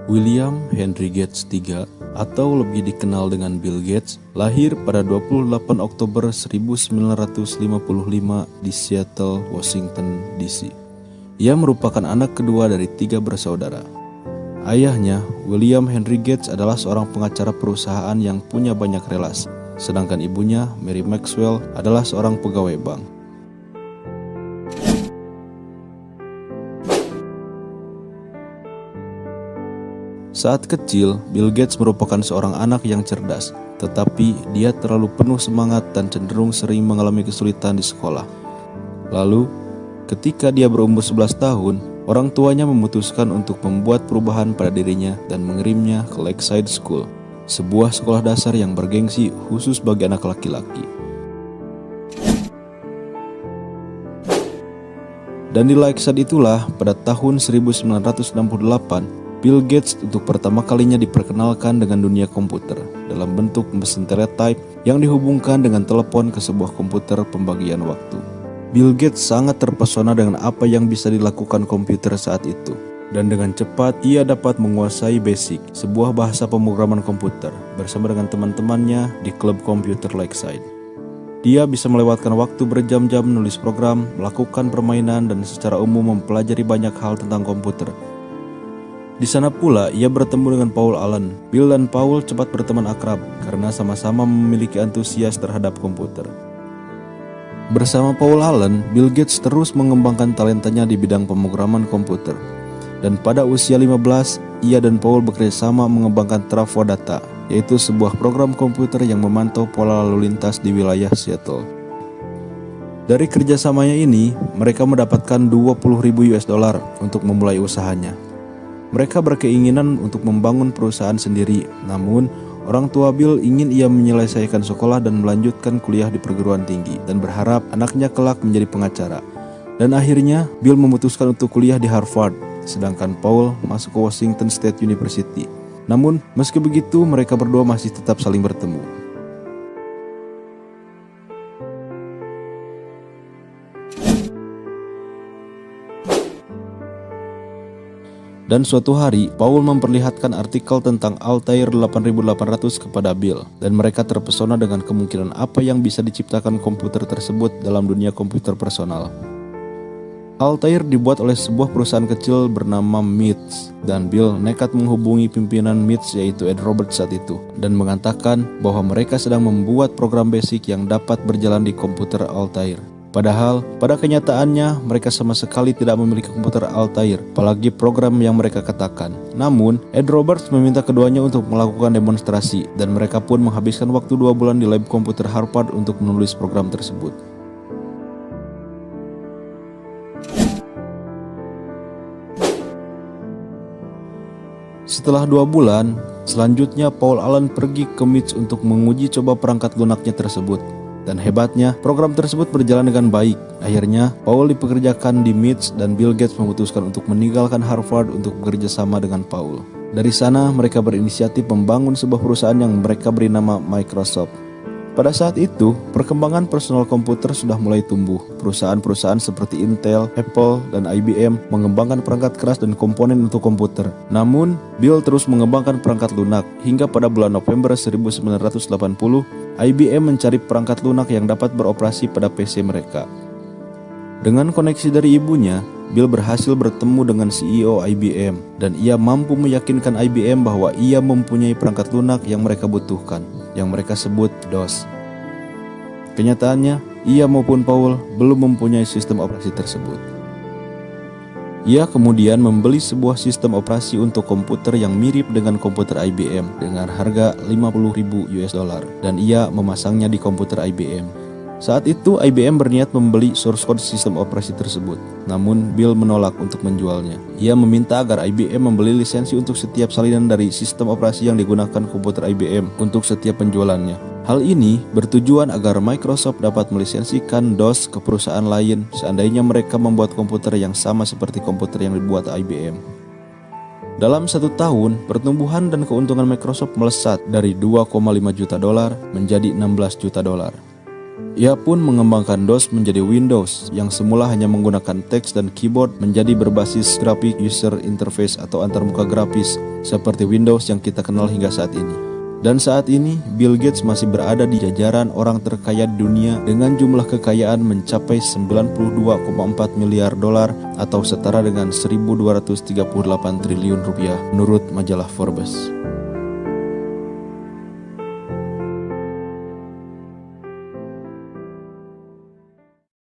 William Henry Gates III atau lebih dikenal dengan Bill Gates lahir pada 28 Oktober 1955 di Seattle, Washington, D.C. Ia merupakan anak kedua dari 3 bersaudara. Ayahnya, William Henry Gates adalah seorang pengacara perusahaan yang punya banyak relasi, sedangkan ibunya, Mary Maxwell, adalah seorang pegawai bank. Saat kecil, Bill Gates merupakan seorang anak yang cerdas, tetapi dia terlalu penuh semangat dan cenderung sering mengalami kesulitan di sekolah. Lalu, ketika dia berumur 11 tahun, orang tuanya memutuskan untuk membuat perubahan pada dirinya dan mengirimnya ke Lakeside School, sebuah sekolah dasar yang bergengsi khusus bagi anak laki-laki. Dan di Lakeside itulah pada tahun 1968, Bill Gates untuk pertama kalinya diperkenalkan dengan dunia komputer dalam bentuk mesin teletype yang dihubungkan dengan telepon ke sebuah komputer pembagian waktu. Bill Gates sangat terpesona dengan apa yang bisa dilakukan komputer saat itu, dan dengan cepat ia dapat menguasai BASIC, sebuah bahasa pemrograman komputer, bersama dengan teman-temannya di klub komputer Lakeside. Dia bisa melewatkan waktu berjam-jam menulis program, melakukan permainan, dan secara umum mempelajari banyak hal tentang komputer. Di sana pula ia bertemu dengan Paul Allen. Bill dan Paul cepat berteman akrab karena sama-sama memiliki antusias terhadap komputer. Bersama Paul Allen, Bill Gates terus mengembangkan talentanya di bidang pemrograman komputer. Dan pada usia 15, ia dan Paul bekerjasama mengembangkan Trafo Data, yaitu sebuah program komputer yang memantau pola lalu lintas di wilayah Seattle. Dari kerjasamanya ini, mereka mendapatkan $20.000 untuk memulai usahanya. Mereka berkeinginan untuk membangun perusahaan sendiri, namun orang tua Bill ingin ia menyelesaikan sekolah dan melanjutkan kuliah di perguruan tinggi dan berharap anaknya kelak menjadi pengacara. Dan akhirnya Bill memutuskan untuk kuliah di Harvard, sedangkan Paul masuk ke Washington State University. Namun meski begitu mereka berdua masih tetap saling bertemu. Dan suatu hari, Paul memperlihatkan artikel tentang Altair 8800 kepada Bill, dan mereka terpesona dengan kemungkinan apa yang bisa diciptakan komputer tersebut dalam dunia komputer personal. Altair dibuat oleh sebuah perusahaan kecil bernama MITS, dan Bill nekat menghubungi pimpinan MITS yaitu Ed Roberts saat itu, dan mengatakan bahwa mereka sedang membuat program basic yang dapat berjalan di komputer Altair. Padahal, pada kenyataannya mereka sama sekali tidak memiliki komputer Altair, apalagi program yang mereka katakan. Namun, Ed Roberts meminta keduanya untuk melakukan demonstrasi, dan mereka pun menghabiskan waktu 2 bulan di lab komputer Harvard untuk menulis program tersebut. Setelah 2 bulan, selanjutnya Paul Allen pergi ke MITS untuk menguji coba perangkat lunaknya tersebut. Dan hebatnya, program tersebut berjalan dengan baik. Akhirnya, Paul dipekerjakan di MITS dan Bill Gates memutuskan untuk meninggalkan Harvard untuk bekerja sama dengan Paul. Dari sana, mereka berinisiatif membangun sebuah perusahaan yang mereka beri nama Microsoft. Pada saat itu, perkembangan personal komputer sudah mulai tumbuh. Perusahaan-perusahaan seperti Intel, Apple, dan IBM mengembangkan perangkat keras dan komponen untuk komputer. Namun, Bill terus mengembangkan perangkat lunak. Hingga pada bulan November 1980, IBM mencari perangkat lunak yang dapat beroperasi pada PC mereka. Dengan koneksi dari ibunya, Bill berhasil bertemu dengan CEO IBM, dan ia mampu meyakinkan IBM bahwa ia mempunyai perangkat lunak yang mereka butuhkan, yang mereka sebut DOS. Kenyataannya, ia maupun Paul belum mempunyai sistem operasi tersebut. Ia kemudian membeli sebuah sistem operasi untuk komputer yang mirip dengan komputer IBM dengan harga $50.000 dan ia memasangnya di komputer IBM. Saat itu IBM berniat membeli source code sistem operasi tersebut, namun Bill menolak untuk menjualnya. Ia meminta agar IBM membeli lisensi untuk setiap salinan dari sistem operasi yang digunakan komputer IBM untuk setiap penjualannya. Hal ini bertujuan agar Microsoft dapat melisensikan DOS ke perusahaan lain seandainya mereka membuat komputer yang sama seperti komputer yang dibuat IBM. Dalam 1 tahun, pertumbuhan dan keuntungan Microsoft melesat dari $2,5 juta menjadi $16 juta. Ia pun mengembangkan DOS menjadi Windows yang semula hanya menggunakan teks dan keyboard menjadi berbasis Graphic User Interface atau antarmuka grafis seperti Windows yang kita kenal hingga saat ini. Dan saat ini Bill Gates masih berada di jajaran orang terkaya di dunia dengan jumlah kekayaan mencapai 92,4 miliar dolar atau setara dengan 1.238 triliun rupiah menurut majalah Forbes.